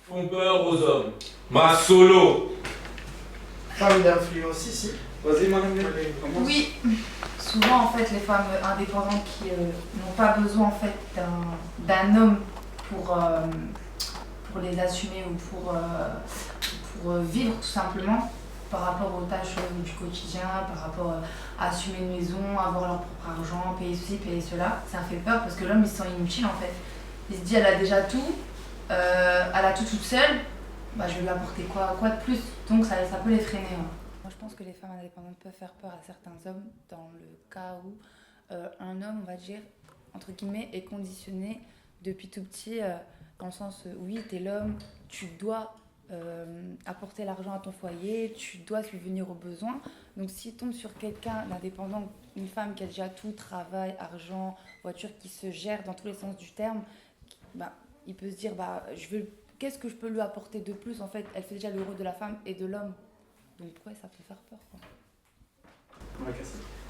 font peur aux hommes. Ma solo. Femme d'influence ici. Vas-y, madame, commence. Oui, souvent en fait les femmes indépendantes qui n'ont pas besoin en fait d'un homme pour les assumer ou pour vivre tout simplement par rapport aux tâches du quotidien, par rapport à assumer une maison, avoir leur propre argent, payer ceci, payer cela, ça fait peur parce que l'homme il se sent inutile en fait. Il se dit elle a déjà tout, elle a tout toute seule, bah, je vais lui apporter quoi de plus, donc ça peut les freiner. Ouais. Moi, je pense que les femmes indépendantes peuvent faire peur à certains hommes dans le cas où un homme, on va dire, entre guillemets, est conditionné depuis tout petit, dans le sens, oui, t'es l'homme, tu dois apporter l'argent à ton foyer, tu dois subvenir aux besoins. Donc, s'il tombe sur quelqu'un d'indépendant, une femme qui a déjà tout, travail, argent, voiture, qui se gère dans tous les sens du terme, bah, il peut se dire, bah, qu'est-ce que je peux lui apporter de plus en fait? Elle fait déjà le rôle de la femme et de l'homme. Donc ouais, ça peut faire peur quoi.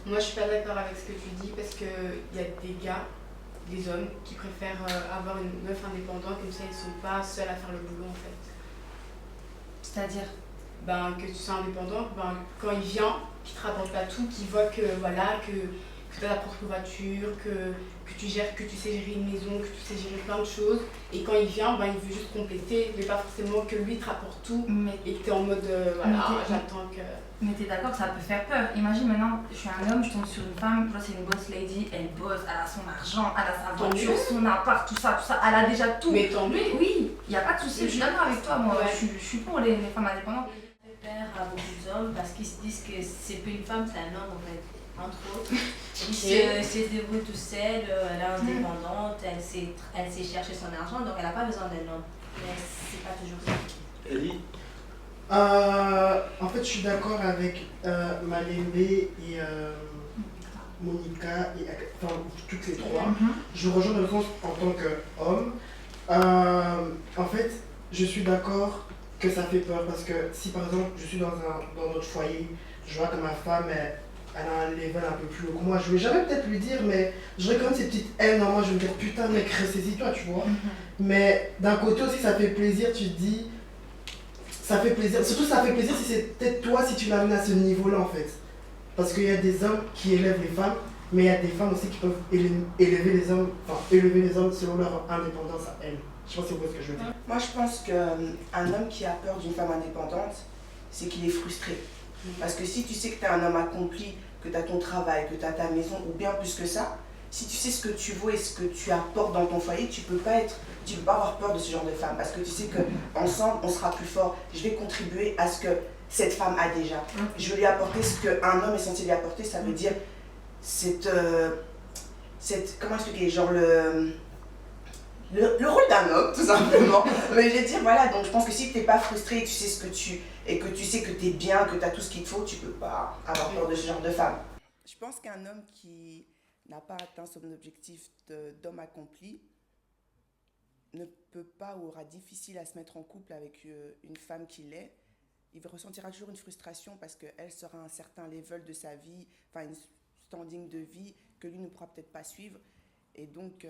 Moi je suis pas d'accord avec ce que tu dis parce qu'il y a des gars, des hommes qui préfèrent avoir une meuf indépendante, comme ça ils sont pas seuls à faire le boulot en fait. C'est-à-dire Que tu sois indépendante, quand il vient, qu'il te rapporte pas tout, qu'il voit que voilà, que tu as ta propre voiture, que tu gères, que tu sais gérer une maison, que tu sais gérer plein de choses. Et quand il vient, il veut juste compléter, mais pas forcément que lui te rapporte tout et que tu es en mode j'attends que. Mais t'es d'accord que ça peut faire peur. Imagine maintenant, je suis un homme, je tombe sur une femme, c'est une boss lady, elle bosse, elle a son argent, elle a sa voiture, son appart, tout ça, elle a déjà tout. Mais tant mieux. Oui, il n'y a pas de souci, je suis d'accord avec toi, moi, Ouais. je suis pour les femmes indépendantes. Peur à beaucoup d'hommes parce qu'ils se disent que c'est plus une femme, c'est un homme en fait, entre autres. Il se débrouille tout seul, elle est indépendante, elle sait chercher son argent, donc elle n'a pas besoin d'un homme. Mais c'est pas toujours ça. Ellie. En fait, je suis d'accord avec Malembe et Monica, enfin toutes les trois. Je rejoins dans le sens en tant qu'homme. En fait, je suis d'accord que ça fait peur parce que si par exemple je suis dans notre foyer, je vois que ma femme elle a un level un peu plus haut que moi, je vais jamais peut-être lui dire, mais j'aurais quand même ces petites haines en moi, je vais me dire putain mec ressaisis-toi, tu vois. Mais d'un côté aussi ça fait plaisir, tu te dis, ça fait plaisir, surtout ça fait plaisir si c'est peut-être toi si tu l'amènes à ce niveau-là en fait. Parce qu'il y a des hommes qui élèvent les femmes, mais il y a des femmes aussi qui peuvent élever les hommes selon leur indépendance à elles. Je sais pas si vous voyez ce que je veux dire. Moi, je pense qu'un homme qui a peur d'une femme indépendante, c'est qu'il est frustré. Parce que si tu sais que tu es un homme accompli, que tu as ton travail, que tu as ta maison, ou bien plus que ça, si tu sais ce que tu vaux et ce que tu apportes dans ton foyer, tu peux pas avoir peur de ce genre de femme. Parce que tu sais qu'ensemble, on sera plus fort. Je vais contribuer à ce que cette femme a déjà. Je vais lui apporter ce qu'un homme est censé lui apporter. Ça veut dire comment expliquer, genre le rôle d'un homme, tout simplement. Mais je veux dire, voilà, donc je pense que si tu n'es pas frustré, tu sais et que tu sais que tu es bien, que tu as tout ce qu'il te faut, tu peux pas avoir peur de ce genre de femme. Je pense qu'un homme qui n'a pas atteint son objectif d'homme accompli ne peut pas ou aura difficile à se mettre en couple avec une femme qui l'est. Il ressentira toujours une frustration parce qu'elle sera à un certain level de sa vie, enfin une standing de vie que lui ne pourra peut-être pas suivre. Et donc,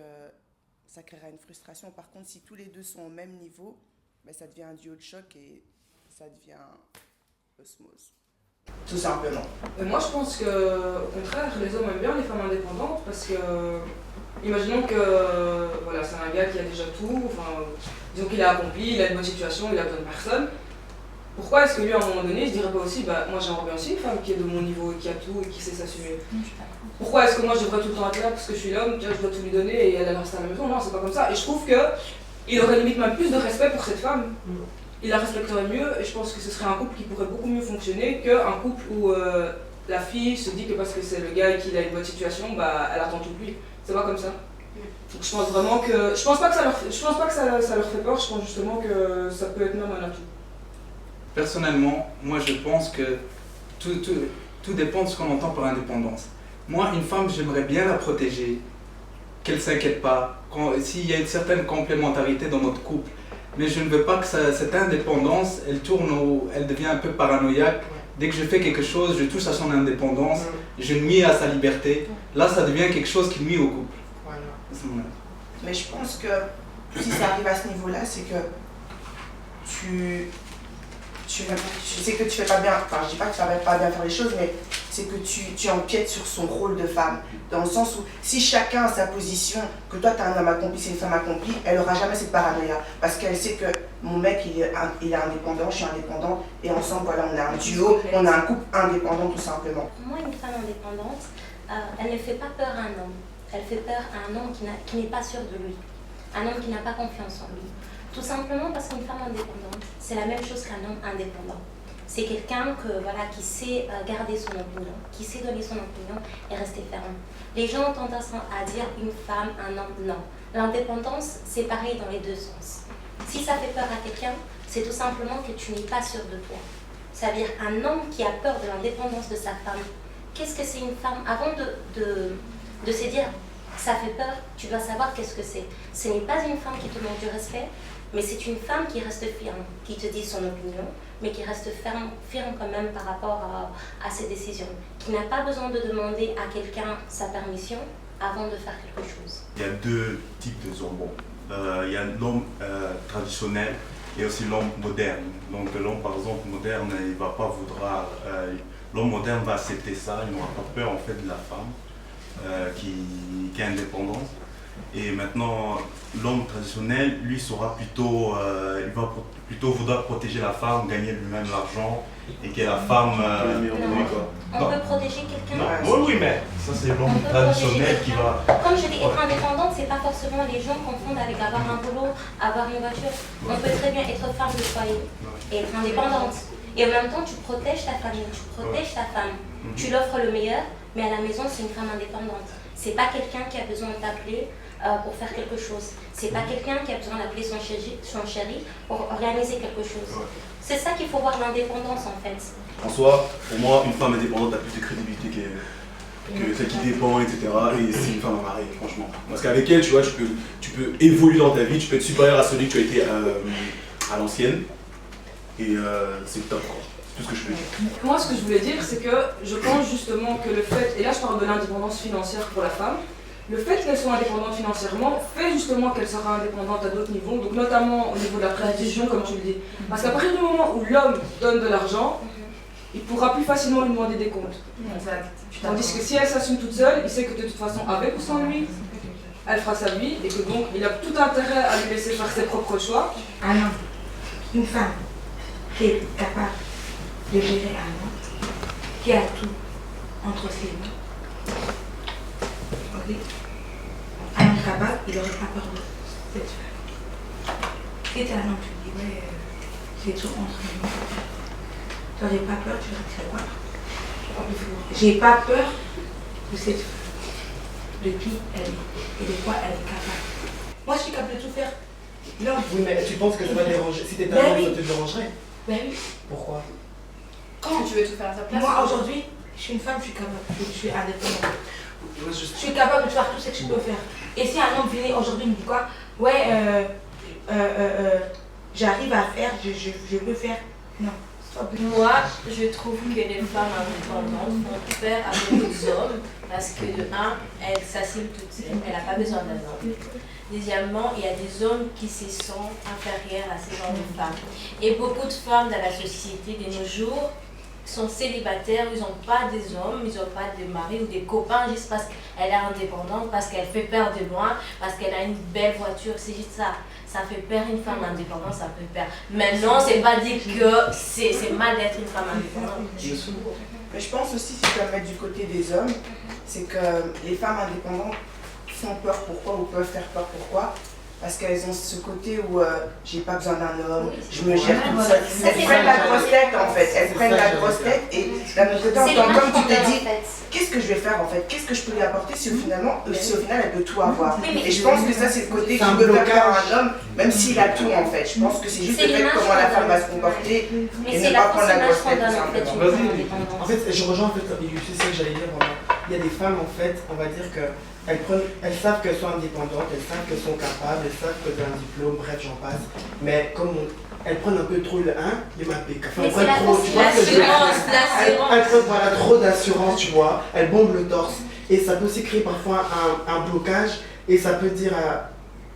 ça créera une frustration. Par contre, si tous les deux sont au même niveau, ça devient un duo de choc et ça devient osmose. Tout simplement. Moi, je pense qu'au contraire, les hommes aiment bien les femmes indépendantes parce que, imaginons que voilà, c'est un gars qui a déjà tout, enfin, disons qu'il est accompli, il a une bonne situation, il a besoin de personne. Pourquoi est-ce que lui, à un moment donné, il se dirait pas aussi, moi j'aimerais bien aussi une femme qui est de mon niveau et qui a tout et qui sait s'assumer. Pourquoi est-ce que moi je devrais tout le temps être là parce que je suis l'homme, je dois tout lui donner et elle reste à la maison? Non, c'est pas comme ça. Et je trouve qu'il aurait limite même plus de respect pour cette femme. Il la respecterait mieux et je pense que ce serait un couple qui pourrait beaucoup mieux fonctionner qu'un couple où la fille se dit que parce que c'est le gars et qu'il a une bonne situation, elle attend tout de lui. C'est pas comme ça. Donc je pense vraiment que. Je pense pas que ça leur fait peur, je pense justement que ça peut être même un atout. Personnellement, moi je pense que tout dépend de ce qu'on entend par indépendance. Moi, une femme, j'aimerais bien la protéger, qu'elle ne s'inquiète pas, s'il y a une certaine complémentarité dans notre couple. Mais je ne veux pas que cette indépendance, elle devient un peu paranoïaque. Dès que je fais quelque chose, je touche à son indépendance, je nuis à sa liberté. Là, ça devient quelque chose qui nuit au couple. Voilà. C'est mon avis. Mais je pense que si ça arrive à ce niveau-là, c'est que je sais que tu fais pas bien, enfin je dis pas que tu vas pas bien faire les choses, mais c'est que tu empiètes sur son rôle de femme. Dans le sens où si chacun a sa position, que toi tu as un homme accompli, c'est une femme accomplie, elle aura jamais cette paranoïa. Parce qu'elle sait que mon mec il est indépendant, je suis indépendante, et ensemble voilà on a un duo, on a un couple indépendant tout simplement. Pour moi, une femme indépendante, elle ne fait pas peur à un homme. Elle fait peur à un homme qui n'est pas sûr de lui. Un homme qui n'a pas confiance en lui. Tout simplement parce qu'une femme indépendante, c'est la même chose qu'un homme indépendant. C'est quelqu'un qui sait garder son opinion, qui sait donner son opinion et rester ferme. Les gens ont tendance à dire une femme, un homme, non. L'indépendance, c'est pareil dans les deux sens. Si ça fait peur à quelqu'un, c'est tout simplement que tu n'es pas sûr de toi. C'est-à-dire un homme qui a peur de l'indépendance de sa femme. Qu'est-ce que c'est une femme? Avant de se dire ça fait peur, tu dois savoir qu'est-ce que c'est. Ce n'est pas une femme qui te manque du respect, mais c'est une femme qui reste ferme, qui te dit son opinion, mais qui reste ferme quand même par rapport à ses décisions, qui n'a pas besoin de demander à quelqu'un sa permission avant de faire quelque chose. Il y a deux types de hommes. Il y a l'homme traditionnel et aussi l'homme moderne. Donc l'homme par exemple moderne, il va pas vouloir, l'homme moderne va accepter ça, il n'aura pas peur en fait de la femme qui est indépendante. Et maintenant, l'homme traditionnel, lui, sera plutôt, il va plutôt vouloir protéger la femme, gagner lui-même l'argent, et que la femme... On peut protéger quelqu'un. Oui, mais ça c'est l'homme traditionnel qui va... Comme je dis, être indépendante, c'est pas forcément les gens confondent avec avoir un boulot, avoir une voiture. On peut très bien être femme de foyer et être indépendante. Et en même temps, tu protèges ta famille, tu protèges ta femme. Tu l'offres le meilleur, mais à la maison, c'est une femme indépendante. C'est pas quelqu'un qui a besoin de t'appeler pour faire quelque chose. C'est pas quelqu'un qui a besoin d'appeler son chéri pour organiser quelque chose. C'est ça qu'il faut voir l'indépendance en fait. En soi, pour moi, une femme indépendante a plus de crédibilité que celle qui dépend, etc. Et c'est une femme à marier, franchement. Parce qu'avec elle, tu vois, tu peux évoluer dans ta vie, tu peux être supérieur à celui que tu as été à l'ancienne. Et c'est top, quoi. C'est tout ce que je peux dire. Moi, ce que je voulais dire, c'est que je pense justement que le fait, et là je parle de l'indépendance financière pour la femme, le fait qu'elle soit indépendante financièrement fait justement qu'elle sera indépendante à d'autres niveaux, donc notamment au niveau de la précision, comme tu le dis. Parce qu'à partir du moment où l'homme donne de l'argent, il pourra plus facilement lui demander des comptes. Tandis que si elle s'assume toute seule, il sait que de toute façon, avec ou sans lui, elle fera sa vie et que donc il a tout intérêt à lui laisser faire ses propres choix. Un homme, une femme qui est capable de gérer un homme, qui a tout entre ses mains. Ok. Un homme capable, il n'aurait pas peur de cette femme. Si t'es un homme, tu dis, ouais, c'est tout entre les mains. Tu n'aurais pas peur, tu dirais quoi? J'ai pas peur de cette femme, de qui elle est et de quoi elle est capable. Moi, je suis capable de tout faire. Non. Oui, mais tu penses que ça va déranger? Si t'étais un homme, ça te dérangerait? Ben oui. Pourquoi? Quand tu veux tout faire à sa place. Moi, aujourd'hui, je suis une femme, je suis capable, je suis indépendante. Je suis capable de faire tout ce que je peux faire. Et si un homme venait aujourd'hui et me dit quoi? Ouais, j'arrive à faire, je peux faire. Non. Moi, je trouve que les femmes indépendantes font peur à beaucoup d'hommes parce que de un, elles s'assument toutes seules, elle n'a pas besoin d'un homme. Deuxièmement, il y a des hommes qui se sentent inférieurs à ces genres de femmes. Et beaucoup de femmes dans la société de nos jours sont célibataires, ils n'ont pas des hommes, ils n'ont pas de mari ou des copains juste parce qu'elle est indépendante, parce qu'elle fait peur de loin, parce qu'elle a une belle voiture, c'est juste ça. Ça fait peur une femme indépendante, ça fait peur. Maintenant, c'est pas dire que c'est mal d'être une femme indépendante. Mais je pense aussi, si je peux me mettre du côté des hommes, c'est que les femmes indépendantes font peur pourquoi ou peuvent faire peur pourquoi. Parce qu'elles ont ce côté où j'ai pas besoin d'un homme, je me gère toute seule. Elles prennent la grosse tête en fait, elles prennent la grosse tête et d'un autre côté, comme tu te dis, qu'est-ce que je vais faire en fait? Qu'est-ce que je peux lui apporter si au final elle peut tout avoir? Et je pense que ça c'est le côté qui peut faire peur à un homme, même s'il a tout en fait. Je pense que c'est juste le fait comment la femme va se comporter et ne pas prendre la grosse tête tout simplement. En fait, je rejoins en fait, c'est ça que j'allais dire. Il y a des femmes en fait, on va dire que elles savent qu'elles sont indépendantes, elles savent qu'elles sont capables, elles savent qu'elles ont un diplôme, bref, j'en passe. Mais comme elles prennent un peu trop le 1, les MAPEC. Enfin, elles prennent trop, tu vois ce que je veux dire? Elles prennent voilà, trop d'assurance, tu vois. Elles bombent le torse. Et ça peut aussi créer parfois un blocage. Et ça peut dire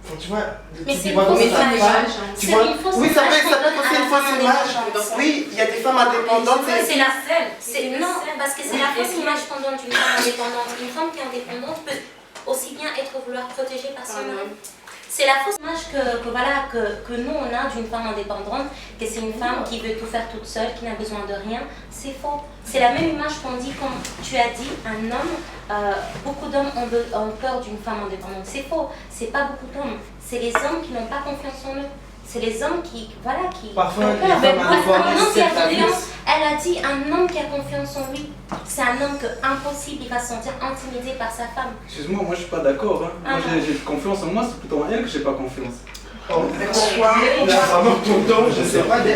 Enfin, tu vois, Mais c'est une dépendance, fausse ça image. part, tu C'est vois. une fausse Oui, ça peut image qu'on être donne aussi à une la fausse femme image. indépendante. Oui, il y a des femmes indépendantes. C'est la seule. Non, parce que c'est la fausse image qu'on donne d'une femme indépendante. Une femme qui est indépendante peut aussi bien être vouloir protégée par son homme. C'est la fausse image que nous on a d'une femme indépendante, que c'est une femme qui veut tout faire toute seule, qui n'a besoin de rien. C'est faux. C'est la même image qu'on dit, comme tu as dit, un homme. Beaucoup d'hommes ont peur d'une femme indépendante. C'est faux. C'est pas beaucoup d'hommes. C'est les hommes qui n'ont pas confiance en eux. C'est les hommes qui Parfois, ont les peur. femmes indépendantes, c'est la Elle a dit un homme qui a confiance en lui. C'est un homme que impossible, il va se sentir intimidé par sa femme. Excuse-moi, moi je suis pas d'accord. Hein. Moi j'ai confiance en moi, c'est plutôt en elle que j'ai pas confiance. Pourquoi on est vraiment content, je sais pas. Vas-y,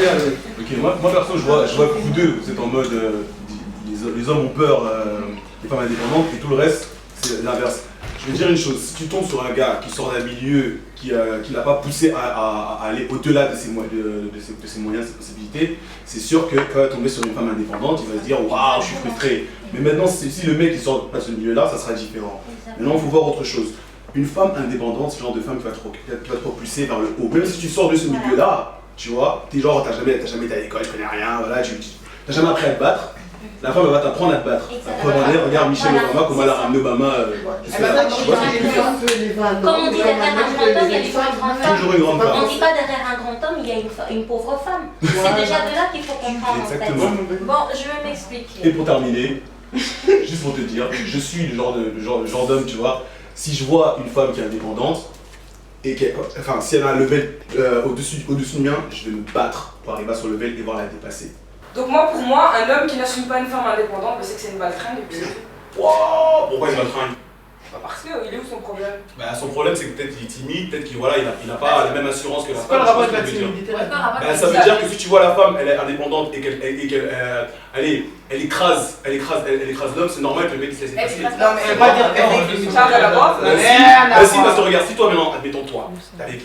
allez. Ok, moi perso, je vois que vous deux, vous êtes en mode les hommes ont peur des femmes indépendantes et tout le reste, c'est l'inverse. Je vais dire une chose, si tu tombes sur un gars qui sort d'un milieu qui n'a pas poussé à aller au-delà de ses moyens, de ses possibilités, c'est sûr que quand il va tomber sur une femme indépendante, il va se dire waouh, je suis frustré. Mais maintenant, si le mec il sort pas de ce milieu-là, ça sera différent. Maintenant, il faut voir autre chose. Une femme indépendante, c'est le genre de femme qui va te propulser vers le haut. Même si tu sors de ce milieu-là, tu vois, t'es genre, t'as jamais été à l'école, je connais rien, voilà, t'as jamais appris à te battre. La femme elle va t'apprendre à te battre. Regarde Michelle Obama, comment elle a ramené Obama. Comme on dit derrière un grand homme, il y a toujours une grande femme. Toujours une grande femme. On ne dit pas derrière un grand homme, il y a une pauvre femme. C'est déjà de là qu'il faut comprendre. Exactement. En fait. Bon, je vais m'expliquer. Et pour terminer, juste pour te dire, je suis le genre d'homme, tu vois, si je vois une femme qui est indépendante, et si elle a un level au-dessus du mien, je vais me battre pour arriver à son level et voir la dépasser. Donc pour moi, un homme qui n'assume pas une femme indépendante, c'est que c'est une baltringue et puis c'est tout. Wow, pourquoi il se baltringue? Parce qu'il est où son problème? Son problème c'est que peut-être qu'il est timide, peut-être qu'il n'a pas la même assurance que la femme. C'est pas le rapport avec la timidité. Ça veut dire que si tu vois la femme, elle est indépendante et qu'elle écrase l'homme, c'est normal que le mec se laisse passer. Non, mais elle va dire Ça n'a pas Si, parce que regarde, si toi maintenant, admettons toi, t'es avec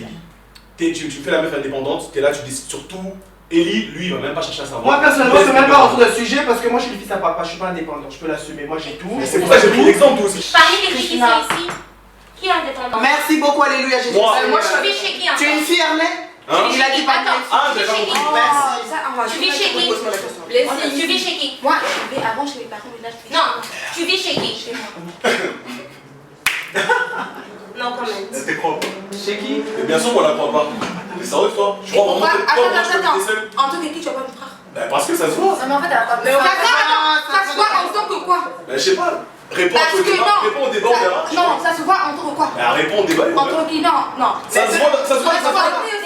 Ellie, tu fais la meuf indépendante, t'es là, tu décides sur tout. Ellie, lui, il va même pas chercher à savoir. Moi personnellement, je peux même pas rentrer dans le sujet parce que moi je suis le fils à papa, je suis pas indépendant, je peux l'assumer, moi j'ai tout. C'est pour ça que j'ai pris l'exemple toi aussi. Parmi les filles qui sont ici, qui est indépendante? Merci beaucoup, alléluia, Jésus. Moi je vis chez qui encore? Tu es une fille, Arlette? Il a dit pas de Attends, tu vis chez qui? Merci. Tu vis chez qui? Tu vis chez qui? Moi, je vais avant chez mes parents, mais là je vais. Non, tu vis chez qui? Chez moi. Non, quand même. C'était propre. Chez qui? Mais bien sûr qu'on la croit pas. Mais sérieux toi? Je crois vraiment que Attends. En tant que qui tu vas pas me croire? Parce que ça se voit. Non, mais en fait, elle a pas besoin. Ça se voit en tant que quoi? Je sais pas. Réponds au débat, on verra. Non, ça se voit en tant que quoi? Réponds au débat. En tant que non. Ça se voit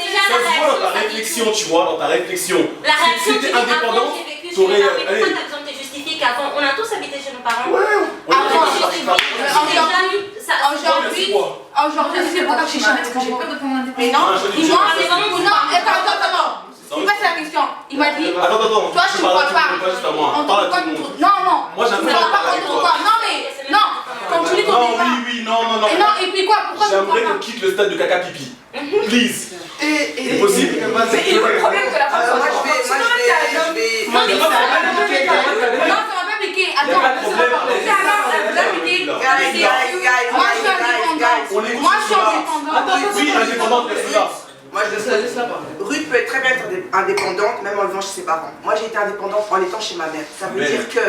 Déjà, dans ta réflexion, tu vois, dans ta réflexion. La réaction, Si tu dis t'étais avant, indépendante, j'ai vécu chez mes parents, mais pourquoi t'as besoin de te justifier qu'avant, on a tous habité chez nos parents? Aujourd'hui, je sais pas que je suis chez parce que j'ai peur de prendre un Mais non, dis-moi, c'est vraiment non, attends. C'est pas la question. Il m'a dit, Attends, toi je ne vois pas. Pas juste à moi. En Parle à tant tout le que monde. non. Moi j'aimerais Ça va pas parler avec contre toi. quoi? Non, mais non. Comme tu dis ton Non, débat. oui, non. Et non, et puis quoi? Pourquoi tu ne J'aimerais vois qu'on pas? quitte le stade de caca pipi. Please. C'est possible. Mais il est où le problème que la femme soit Moi je vais. Non, ça m'a pas piqué. Attends, ça m'a pas piqué. Moi je suis indépendante. Moi je suis indépendante. Oui, indépendante, bien sûr. Moi je Ruth peut être très bien indépendante, même en le vivant chez ses parents. Moi j'ai été indépendante en étant chez ma mère. Ça veut dire que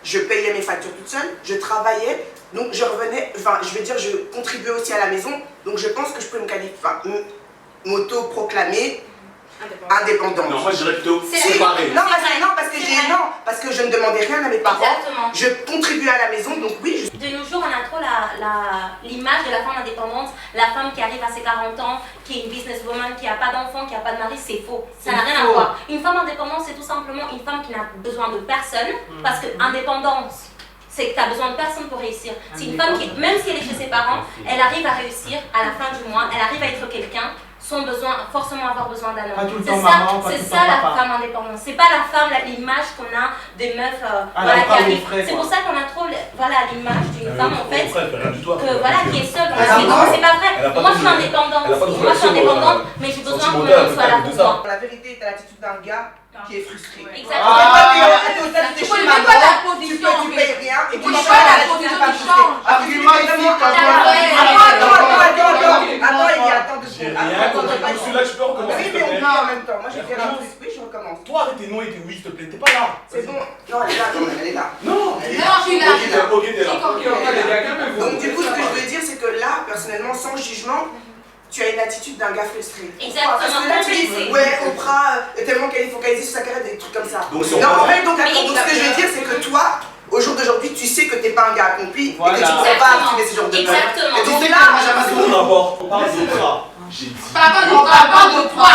je payais mes factures toute seule, je travaillais, donc je revenais, je contribuais aussi à la maison, donc je pense que je peux m'auto-proclamer indépendante. Non, moi je dirais plutôt Si, séparée. parce que je ne demandais rien à mes parents. Exactement. Je contribuais à la maison, donc oui. De nos jours, on a trop l'image de la femme indépendante, la femme qui arrive à ses 40 ans, qui est une businesswoman, qui n'a pas d'enfant, qui n'a pas de mari, c'est faux. Ça n'a rien à voir. Une femme indépendante, c'est tout simplement une femme qui n'a besoin de personne, parce que indépendance, c'est que tu as besoin de personne pour réussir. C'est une femme qui, même si elle est chez ses parents, elle arrive à réussir à la fin du mois, elle arrive à être quelqu'un, sans forcément avoir besoin d'un homme. C'est ça la femme indépendante. C'est pas la femme, l'image qu'on a des meufs qui arrivent. C'est pour ça qu'on a trop l'image d'une femme en fait qui est seule. C'est pas vrai. Moi je suis indépendante, mais j'ai besoin qu'on soit là pour moi. La vérité est à l'attitude d'un gars qui est frustré. Exactement. Tu peux pas la position. Tu payes rien et tu peux n'as pas la position qui change. Argument ici. Attends, Attends, celui-là, tu peux recommencer. Oui, mais on peut en même temps. Moi, j'ai fait un truc. Oui, je recommence. Toi, arrête tes non et tes oui, s'il te plaît. T'es pas là. C'est bon. Non, elle est là quand même, elle est là. Non, elle est là. je suis là. Ok, t'es là. Donc, du coup, ce que je veux dire, c'est que là, personnellement, sans jugement, tu as une attitude d'un gars frustré. Exactement. Parce que là, tu dis, ouais, Oprah est tellement qu'elle est focalisée sur sa carrière, des trucs comme ça. Donc, non, en fait, donc, ce que je veux dire, c'est que toi, au jour d'aujourd'hui, tu sais que t'es pas un gars accompli et que tu ne pourrais pas assumer ce genre de meuf. Exactement. Et donc là, moi, j'avais C'est mon rapport. On parle d'Oprah. J'ai dit. On parle d'Oprah.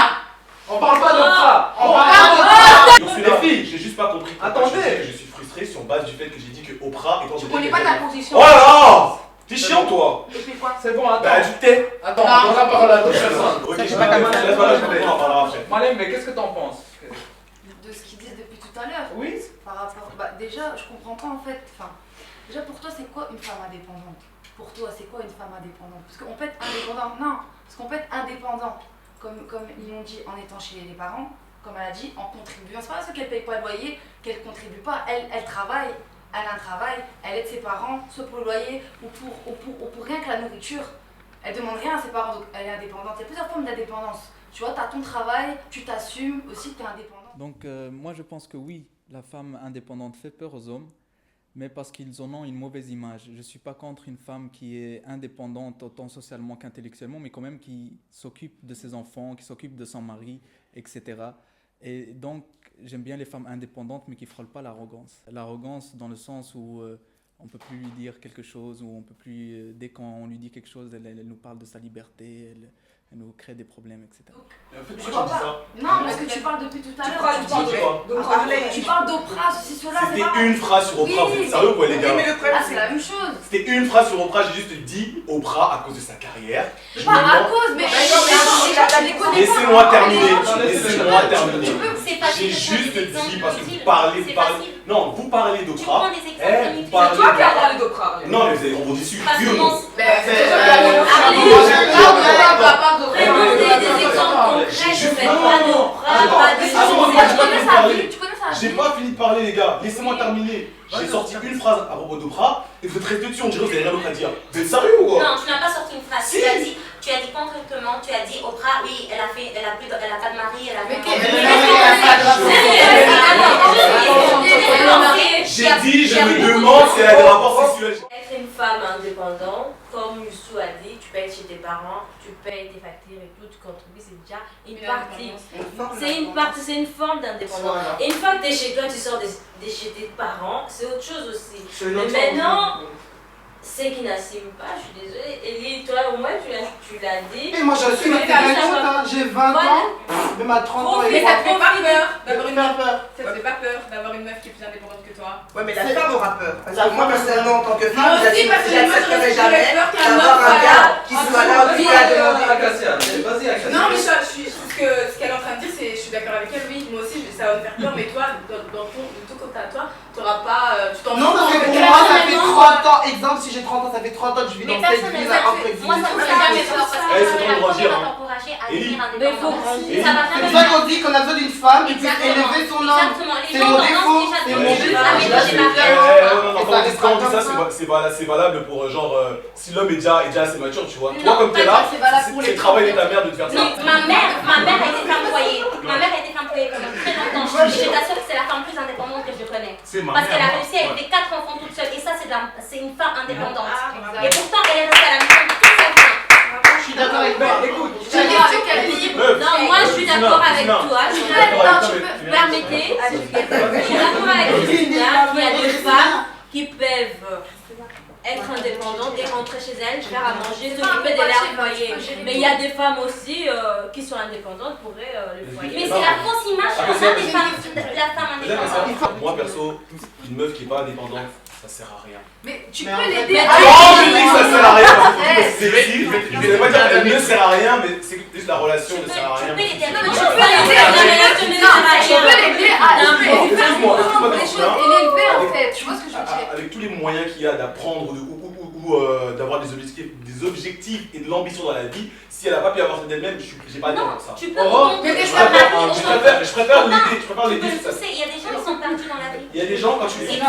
On parle pas d'Oprah. On parle d'Oprah. Donc, les filles, j'ai juste pas compris. Attendez. Je suis frustré sur base du fait que j'ai dit que Oprah est en Tu connais pas ta position. Oh là là. T'es chiant, toi. Et puis quoi? C'est bon, attends. Bah, tu t'es. Attends, on donne la parole à d'autres personnes. Ok, j'ai pas capté. On en parlera après. Malem, mais qu'est-ce que t'en penses? De ce qu'ils disent depuis tout à l'heure. Oui. Par rapport. Bah, déjà, je comprends pas en fait. Enfin, déjà pour toi, c'est quoi une femme indépendante? Pour toi, c'est quoi une femme indépendante? Parce qu'on peut être indépendant. Non, parce qu'on peut être indépendant, comme ils l'ont dit, en étant chez les parents, comme elle a dit, en contribuant. C'est pas parce qu'elle paye pas le loyer qu'elle contribue pas. Elle travaille. Elle a un travail, elle aide ses parents, soit pour le loyer ou pour rien que la nourriture. Elle demande rien à ses parents, donc elle est indépendante. Il y a plusieurs formes d'indépendance. Tu vois, tu as ton travail, tu t'assumes aussi, tu es indépendant. Donc moi je pense que oui, la femme indépendante fait peur aux hommes, mais parce qu'ils en ont une mauvaise image. Je ne suis pas contre une femme qui est indépendante autant socialement qu'intellectuellement, mais quand même qui s'occupe de ses enfants, qui s'occupe de son mari, etc. Et donc j'aime bien les femmes indépendantes, mais qui ne frôlent pas l'arrogance. L'arrogance dans le sens où on ne peut plus lui dire quelque chose, ou on peut plus, dès qu'on lui dit quelque chose, elle nous parle de sa liberté, elle nous crée des problèmes, etc. Tu vois pas. Non, parce que tu parles depuis tout à l'heure. Tu parles d'Oprah, ceci, cela. C'était une phrase sur Oprah, vous êtes sérieux ou quoi, les gars? Ah, c'est la même chose. C'était une phrase sur Oprah, j'ai juste dit Oprah à cause de sa carrière. Pas à cause, mais Laissez-moi terminer. Laissez-moi terminer. J'ai juste dit parce que vous parlez. Non, vous parlez d'Oprah. C'est toi qui as parlé d'Oprah. Non, mais vous avez rebondi dessus. Parce Oui ou que non? Vraiment des exemples concrets, je fais pas d'Oprah, pas de J'ai pas fini de parler, les gars. Laissez-moi terminer. J'ai sorti une phrase à propos d'Oprah et vous êtes restés dessus, on dirait que vous avez rien d'autre à dire. Vous êtes sérieux ou quoi? Non, tu n'as pas sorti une phrase. Tu as dit concrètement, tu as dit Oprah, oui, elle a pas de mari, elle a J'ai dit, je me demande si elle a des rapports sexuels. Être une femme indépendante, comme Youssou a dit, tu payes chez tes parents, tu payes tes factures et tout, tu contribues, c'est déjà une partie. C'est une forme d'indépendance. Et une fois que tu es chez toi, tu sors de chez tes parents, c'est autre chose aussi. Mais maintenant, c'est qui n'assume pas, je suis désolée. Elie, toi au moins tu l'as dit. Et moi j'assume, j'ai 20 ans, même à 30 ans. Mais ça te fait pas peur d'avoir une meuf. Ça te fait pas peur d'avoir une meuf qui est plus indépendante que toi? Ouais, mais la femme aura peur. Parce que moi, personnellement, en tant que femme, j'accepterai jamais d'avoir un gars qui soit là aussi à demander. Non, mais ce qu'elle est en train de dire, je suis d'accord avec elle, oui, moi aussi ça va me faire peur, mais toi, dans tout côté à toi, t'auras pas. Tu t'en fous. Non, parce que pour moi, ça fait 30 ans. Exemple, si j'ai 30 ans, ça fait 30 ans que je vis dans cette ville entre guillemets. Moi, ça me fait jamais peur parce que ça va t'encourager à devenir indépendante. C'est pour ça qu'on dit qu'on a besoin d'une femme qui puisse élever son homme. C'est mon défaut, c'est mon Quand on dit ça, c'est valable pour genre si l'homme est déjà assez mature, tu vois. Toi, comme t'es là, c'est le travail de ta mère de te faire ça. Ma mère a été femme foyer. Ma mère a été femme foyer pendant très longtemps. Je t'assure que c'est la femme plus indépendante que je connais. Parce qu'elle a réussi à élever 4 enfants toute seule. Et ça, c'est une femme indépendante. Et pourtant, elle est restée à la maison toute sa vie. Je suis d'accord avec toi. Écoute, non, moi je suis d'accord avec toi. Permettez, je suis d'accord avec Christina qu'il y a des femmes qui peuvent être indépendantes et rentrer chez elles, faire à manger, s'occuper de leur foyer. Mais il y a des femmes aussi qui sont indépendantes pour le foyer. Mais c'est la fausse image qu'on a de la femme indépendante. Moi perso, une meuf qui est pas indépendante, ça sert à rien. Mais tu peux l'aider. Oh, je dis que ça sert à rien. C'est facile. Je vais pas dire qu'elle ne sert à rien, mais c'est juste la relation ne sert à rien. Tu peux l'aider à l'élever en fait. Tu vois ce que je veux dire? Avec tous les moyens qu'il y a d'apprendre ou d'avoir des objectifs et de l'ambition dans la vie, si elle n'a pas pu avoir d'elle-même, j'ai pas à dire ça. Tu peux je préfère l'aider. Il y a des gens qui sont perdus dans la vie. Il y a des gens quand tu les C'est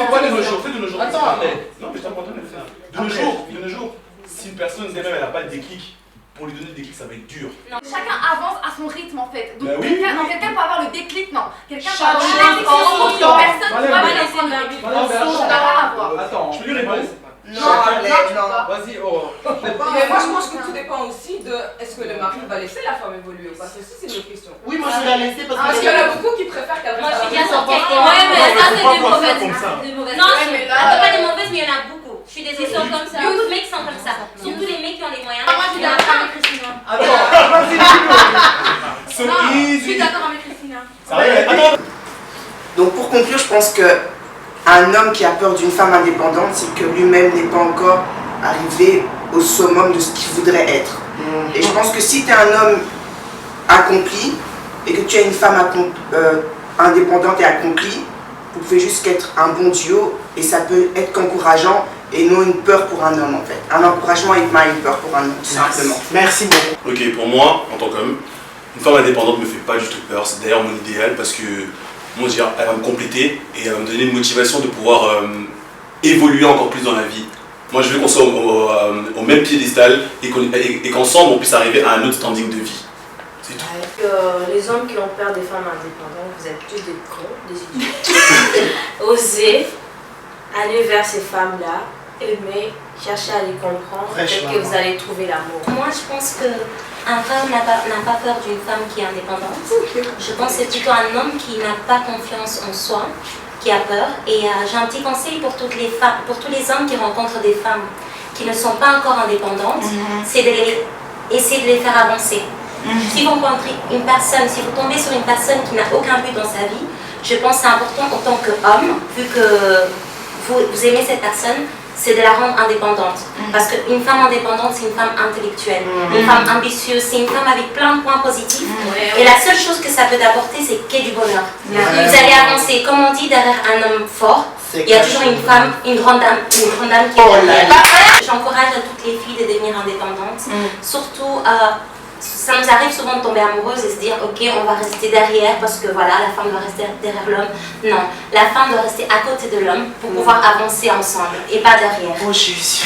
quoi de nos jours? Non, mais je t'en de nos jours. De nos jours, si une personne d'elle-même elle n'a pas de déclic, pour lui donner le déclic, ça va être dur. Non. Chacun avance à son rythme en fait. Donc Bah oui. quelqu'un peut avoir le déclic, non. Quelqu'un peut Chaque avoir chose le déclic, en son c'est temps. personne ne Valère, va Valère, laisser le déclic. Valère, Ça n'a rien à voir. Attends, Je peux lui répondre? Non, Arlette, non. Vas-y, oh. Mais moi je pense que tout dépend aussi de est-ce que le mari va laisser la femme évoluer ou pas. Ça aussi c'est une autre question. Oui, moi je vais la laisser parce Parce qu'il y en a beaucoup qui préfèrent qu'elle Moi, reste je suis à la bien maison. sortie. Ouais, mais ça, c'est des pas mauvaises. comme ça. Des mauvaises. Non, Ouais, mais là, attends, pas des mauvaises, mais il y en a beaucoup. Je suis désolée, ils sont comme ça. Beaucoup de mecs sont comme ça. Surtout les mecs qui ont les moyens. Moi je suis d'accord avec Christina. So Non, je suis easy. d'accord avec Christina. Attends. Donc pour conclure, je pense que un homme qui a peur d'une femme indépendante, c'est que lui-même n'est pas encore arrivé au summum de ce qu'il voudrait être. Et je pense que si tu es un homme accompli et que tu as une femme indépendante et accomplie, vous pouvez juste être un bon duo et ça peut être qu'encourageant et non une peur pour un homme en fait. Un encouragement et pas une peur pour un homme, tout simplement. Merci beaucoup. Ok, pour moi, en tant qu'homme, une femme indépendante me fait pas du tout peur. C'est d'ailleurs mon idéal parce que, comment dire, elle va me compléter et elle va me donner une motivation de pouvoir évoluer encore plus dans la vie. Moi, je veux qu'on soit au même piédestal et qu'ensemble, on puisse arriver à un autre standing de vie. C'est tout. Les hommes qui ont peur des femmes indépendantes, vous êtes tous des cons, des idiots. Osez aller vers ces femmes-là, aimer, chercher à les comprendre, peut-être que vous allez trouver l'amour. Moi, je pense qu'un homme n'a pas peur d'une femme qui est indépendante. Je pense que c'est plutôt un homme qui n'a pas confiance en soi, qui a peur. Et j'ai un petit conseil pour toutes les femmes, pour tous les hommes qui rencontrent des femmes qui ne sont pas encore indépendantes, c'est d'essayer de les faire avancer. Si vous rencontrez une personne, si vous tombez sur une personne qui n'a aucun but dans sa vie, je pense que c'est important en tant qu'homme, vu que vous aimez cette personne, c'est de la rendre indépendante. Parce qu'une femme indépendante, c'est une femme intellectuelle, une femme ambitieuse, c'est une femme avec plein de points positifs. Et la seule chose que ça peut t'apporter, c'est qu'il y ait du bonheur. Vous allez avancer. Comme on dit, derrière un homme fort, il y a toujours une femme, une grande dame qui est derrière. J'encourage à toutes les filles de devenir indépendantes. Surtout, ça nous arrive souvent de tomber amoureuse et se dire ok, on va rester derrière parce que voilà, la femme doit rester derrière l'homme. Non, la femme doit rester à côté de l'homme pour pouvoir avancer ensemble et pas derrière. Oh Jésus.